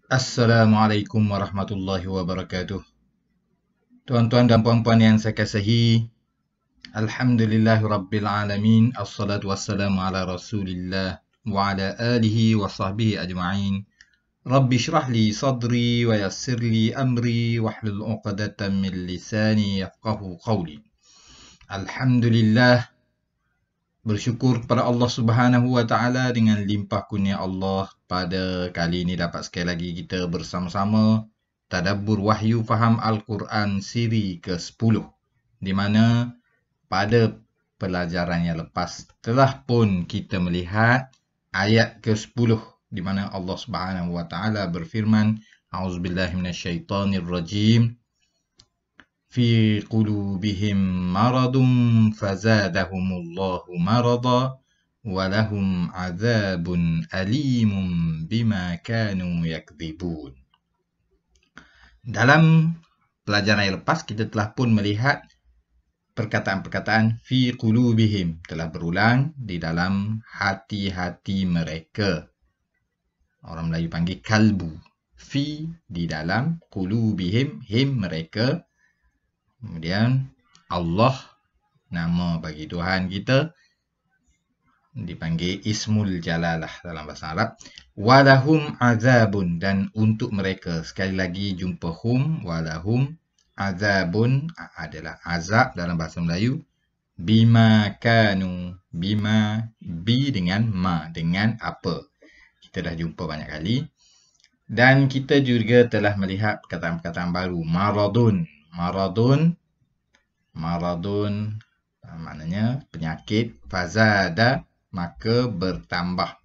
Assalamualaikum warahmatullahi wabarakatuh. Tuan-tuan dan puan-puan yang saya kasihi, Alhamdulillahirabbil alamin. Assalatu wassalamu ala Rasulillah wa ala alihi wa sahbihi ajma'in. Rabbi shrah li sadri wa yassir li amri wahlul 'uqdatam min lisani yafqahu qawli. Alhamdulillah, bersyukur kepada Allah Subhanahu wa taala dengan limpah kurnia Allah pada kali ini dapat sekali lagi kita bersama-sama tadabbur wahyu faham Al-Quran siri ke-10, di mana pada pelajaran yang lepas telah pun kita melihat ayat ke-10 di mana Allah Subhanahu wa taala berfirman, A'udzubillahi minasyaitonirrajim. في قلوبهم مرض فزادهم الله مرضا ولهم عذاب أليم بما كانوا يكذبون. Dalam pelajaran yang lepas kita telah pun melihat perkataan-perkataan fi qulubihim telah berulang di dalam hati-hati mereka. Orang Melayu panggil kalbu. Fi di dalam, qulubihim him mereka. Kemudian Allah, nama bagi Tuhan kita, dipanggil Ismul Jalalah dalam bahasa Arab. Walahum azabun, dan untuk mereka, sekali lagi jumpa hum, walahum azabun adalah azab dalam bahasa Melayu. Bima kanu, bima, bi dengan ma, dengan apa. Kita dah jumpa banyak kali. Dan kita juga telah melihat perkataan-perkataan baru. Maradun. Maradun maknanya penyakit. Fazada, maka bertambah.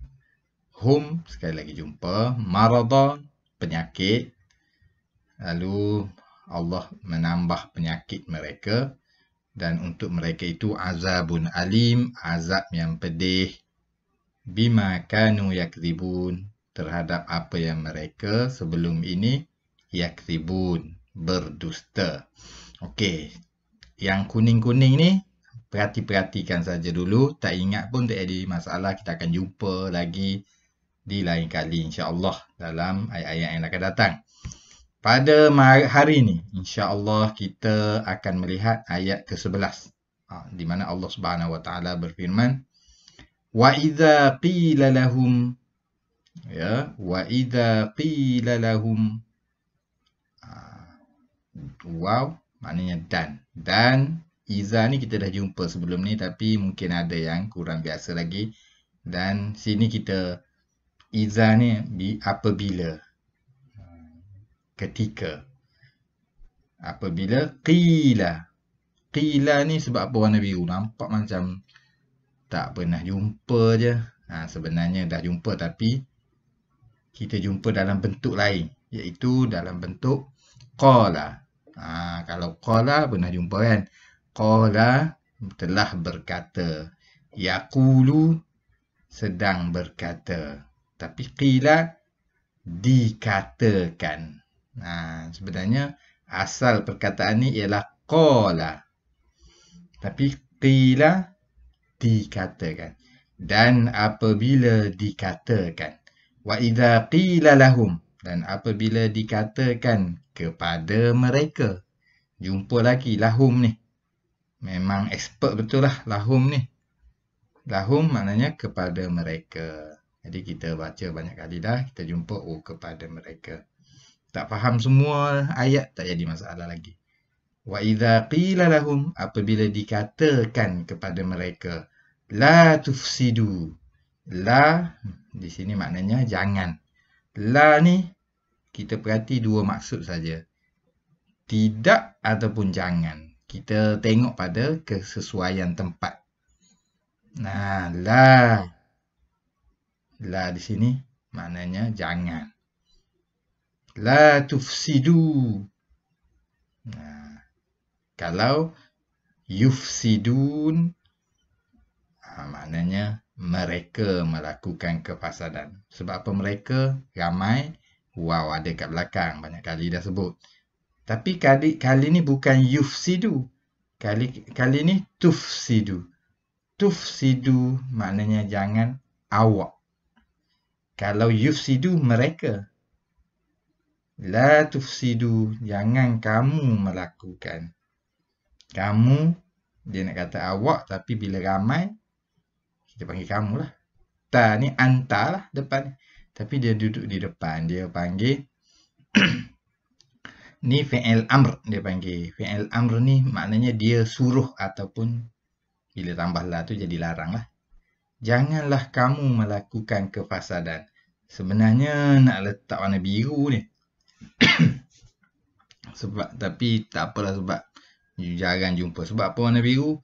Hum, sekali lagi jumpa. Maradun, penyakit. Lalu Allah menambah penyakit mereka. Dan untuk mereka itu azabun alim, azab yang pedih. Bima kanu yakzibun, terhadap apa yang mereka sebelum ini yakzibun, berdusta. Okey, yang kuning-kuning ni perhatikan saja dulu. Tak ingat pun tak ada masalah. Kita akan jumpa lagi di lain kali insya-Allah dalam ayat-ayat yang akan datang. Pada hari ini insya-Allah kita akan melihat ayat ke-11, di mana Allah Subhanahu wa taala berfirman, wa idza qila lahum, ya, wa idza qila lahum, wow, maknanya dan iza ni kita dah jumpa sebelum ni, tapi mungkin ada yang kurang biasa lagi. Dan sini kita iza ni apabila, ketika, apabila qila ni sebab apa warna biru, nampak macam tak pernah jumpa je. Sebenarnya dah jumpa, tapi kita jumpa dalam bentuk lain, iaitu dalam bentuk qala. Kalau qala pernah jumpa kan. Qala telah berkata. Yaqulu sedang berkata. Tapi qila dikatakan. Sebenarnya asal perkataan ni ialah qala. Tapi qila dikatakan. Dan apabila dikatakan. Wa idza qila lahum, dan apabila dikatakan kepada mereka. Jumpa lagi lahum ni. Memang expert betul lah lahum ni. Lahum maknanya kepada mereka. Jadi kita baca banyak kali dah. Kita jumpa kepada mereka. Tak faham semua ayat, tak jadi masalah lagi. Wa idza qila lahum, apabila dikatakan kepada mereka. La tufsidu. La di sini maknanya jangan. La ni kita perhati dua maksud saja. Tidak ataupun jangan. Kita tengok pada kesesuaian tempat. La di sini maknanya jangan. La tufsidu. Kalau yufsidun, maknanya mereka melakukan kefasadan. Sebab apa mereka? Ramai. Wow, ada kat belakang. Banyak kali dah sebut. Tapi kali ni bukan yufsidu. Kali ni tufsidu. Tufsidu maknanya jangan awak. Kalau yufsidu mereka. La tufsidu, jangan kamu melakukan. Kamu, dia nak kata awak, tapi bila ramai, kita panggil kamu lah. Ta ni anta lah depan. Tapi dia duduk di depan, dia panggil ni fi'il amr, dia panggil. Fi'il amr ni maknanya dia suruh ataupun bila tambah la tu jadi larang lah. Janganlah kamu melakukan kefasadan. Sebenarnya nak letak warna biru ni. Tapi tak apalah sebab jarang jumpa. Sebab apa warna biru?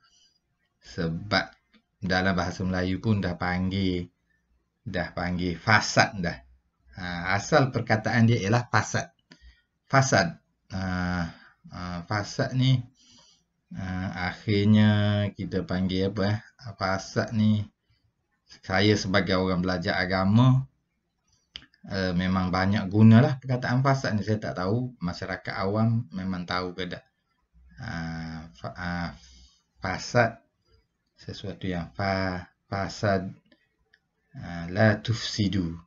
Sebab dalam bahasa Melayu pun dah panggil fasad dah. Asal perkataan dia ialah fasad. Fasad. Fasad ni akhirnya kita panggil apa? Fasad ni, saya sebagai orang belajar agama memang banyak gunalah perkataan fasad ni. Saya tak tahu masyarakat awam memang tahu ke tak. Fasad sesuatu yang fasad, la tufsidu,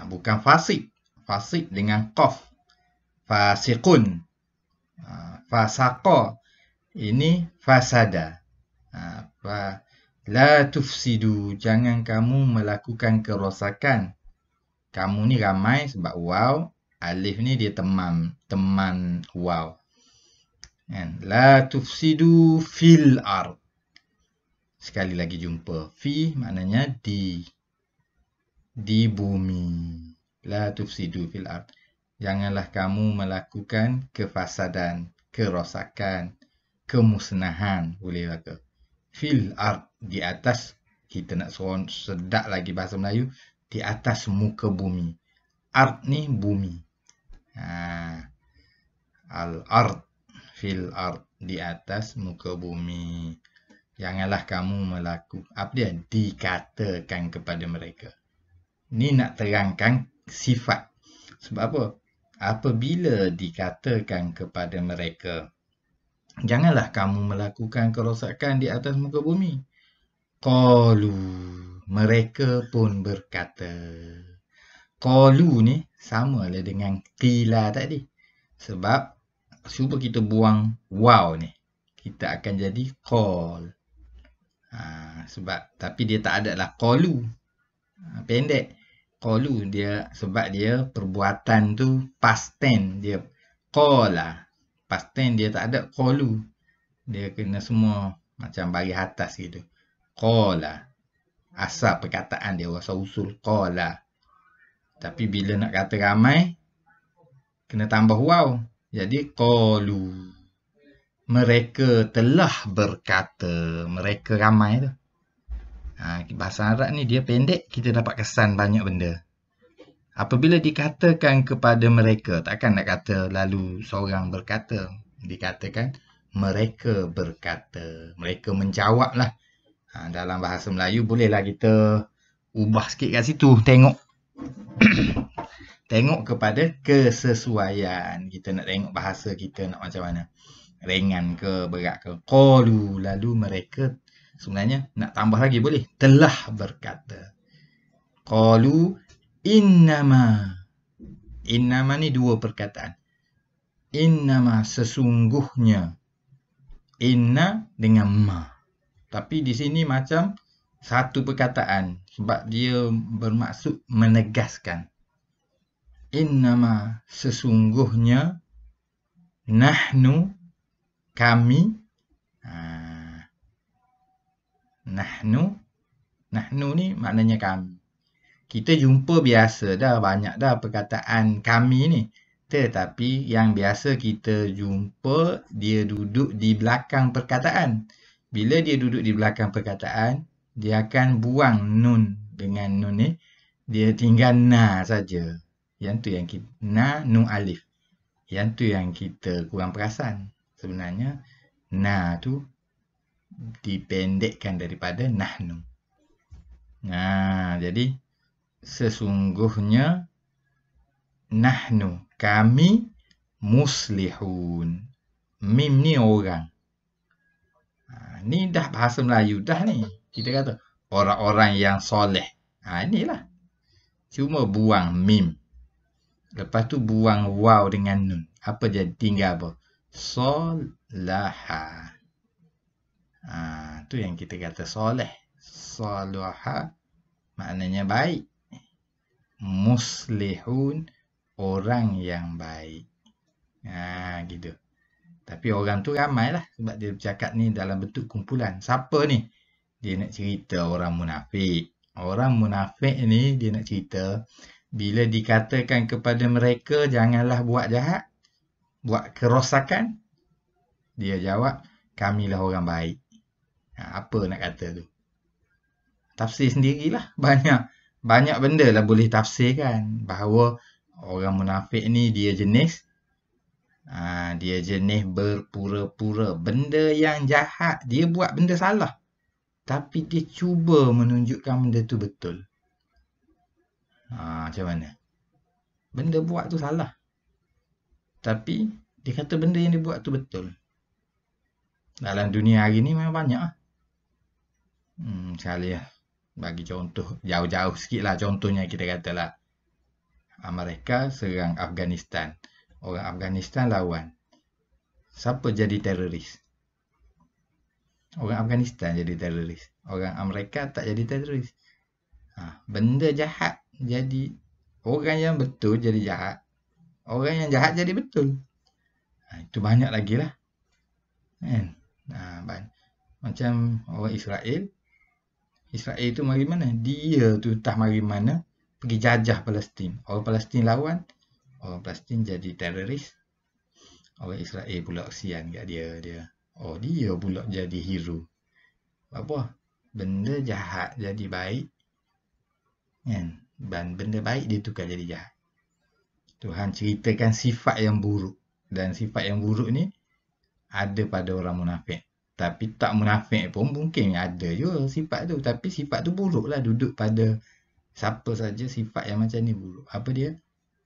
bukan fasik. Fasik dengan qaf, fasiqun, fasaqa, ini fasada. La tufsidu, jangan kamu melakukan kerosakan. Kamu ni ramai sebab waw, alif ni dia teman waw. La tufsidu fil ard. Sekali lagi jumpa. Fi maknanya di bumi. La tufsidu fil ard. Janganlah kamu melakukan kefasadan, kerosakan, kemusnahan. Boleh kata. Fil ard, di atas. Kita nak sedap lagi bahasa Melayu. Di atas muka bumi. Ard ni bumi. Al-ard. Fil ard, di atas muka bumi. Janganlah kamu melakukan, apa dia? Dikatakan kepada mereka. Ni nak terangkan sifat. Sebab apa? Apabila dikatakan kepada mereka, janganlah kamu melakukan kerosakan di atas muka bumi. Qalu, mereka pun berkata. Qalu ni samalah dengan qila tadi. Sebab cuba kita buang waw ni, kita akan jadi qal. Tapi dia tak ada lah qalu. Pendek. Qalu dia sebab dia perbuatan tu past tense dia. Qala. Past tense dia tak ada qalu. Dia kena semua macam bagi atas gitu. Qala. Asal perkataan dia asal usul qala. Tapi bila nak kata ramai kena tambah waw. Jadi qalu. Mereka telah berkata. Mereka ramai tu. Bahasa Arab ni dia pendek, kita dapat kesan banyak benda. Apabila dikatakan kepada mereka, takkan nak kata lalu seorang berkata. Dikatakan mereka berkata. Mereka menjawab lah. Dalam bahasa Melayu bolehlah kita ubah sikit kat situ. Tengok. Tengok kepada kesesuaian. Kita nak tengok bahasa kita nak macam mana. Ringan ke, berat ke. Qalu, lalu mereka. Sebenarnya nak tambah lagi boleh. Telah berkata. Qalu innama. Innama ni dua perkataan. Innama sesungguhnya. Inna dengan ma. Tapi di sini macam satu perkataan. Sebab dia bermaksud menegaskan. Innama sesungguhnya. Nahnu kami. Nahnu ni maknanya kami. Kita jumpa biasa dah, banyak dah perkataan kami ni. Tetapi yang biasa kita jumpa, dia duduk di belakang perkataan. Bila dia duduk di belakang perkataan, dia akan buang nun dengan nun ni. Dia tinggal na saja. Yang tu yang kita, na, nun alif. Yang tu yang kita kurang perasan. Sebenarnya, na tu dipendekkan daripada nahnu. Jadi sesungguhnya nahnu kami muslihun. Mim ni orang. Ni dah bahasa Melayu dah ni. Kita kata orang-orang yang soleh. Inilah. Cuma buang mim. Lepas tu buang waw dengan nun. Apa jadi? Tinggal apa? Solaha. Tu yang kita kata soleh. Solaha maknanya baik. Muslihun, orang yang baik. Gitu. Tapi orang tu ramai lah. Sebab dia bercakap ni dalam bentuk kumpulan. Siapa ni? Dia nak cerita orang munafik. Orang munafik ni dia nak cerita. Bila dikatakan kepada mereka, janganlah buat jahat. Buat kerosakan. Dia jawab, kamilah orang baik. Apa nak kata tu? Tafsir sendirilah. Banyak benda lah boleh tafsirkan. Bahawa orang munafik ni dia jenis berpura-pura. Benda yang jahat. Dia buat benda salah. Tapi dia cuba menunjukkan benda tu betul. Macam mana? Benda buat tu salah. Tapi dia kata benda yang dia buat tu betul. Dalam dunia hari ni memang banyak lah. Sekali lah. Bagi contoh. Jauh-jauh sikit lah. Contohnya kita katalah. Amerika serang Afghanistan. Orang Afghanistan lawan. Siapa jadi teroris? Orang Afghanistan jadi teroris. Orang Amerika tak jadi teroris. Benda jahat jadi orang yang betul jadi jahat. Orang yang jahat jadi betul. Itu banyak lagi lah. Kan? Macam orang Israel. Israel tu mari mana? Dia tu entah mari mana. Pergi jajah Palestin. Orang Palestin lawan. Orang Palestin jadi teroris. Orang Israel pula kesian kat dia. Dia pula jadi hero. Apa? Benda jahat jadi baik. Kan? Dan benda baik dia tukar jadi jahat. Tuhan ceritakan sifat yang buruk. Dan sifat yang buruk ni ada pada orang munafik. Tapi tak munafik pun mungkin ada juga sifat tu. Tapi sifat tu buruk lah. Duduk pada siapa saja sifat yang macam ni buruk. Apa dia?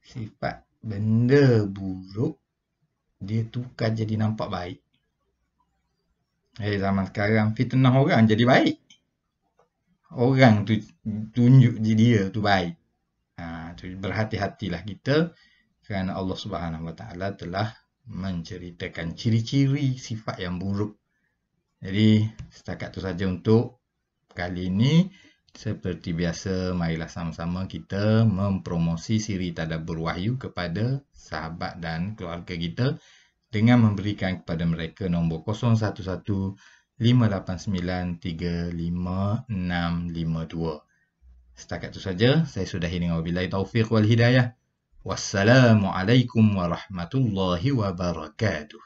Sifat benda buruk dia tukar jadi nampak baik. Zaman sekarang fitnah orang jadi baik. Orang tu tunjuk dia tu baik. Berhati-hatilah kita kerana Allah Subhanahu Wa Taala telah menceritakan ciri-ciri sifat yang buruk. Jadi setakat tu saja untuk kali ini. Seperti biasa, marilah sama-sama kita mempromosi siri Tadabbur Wahyu kepada sahabat dan keluarga kita dengan memberikan kepada mereka nombor 011589355652. Setakat itu saja, saya sudahi dengan wabillahi taufiq wal hidayah. Wassalamualaikum warahmatullahi wabarakatuh.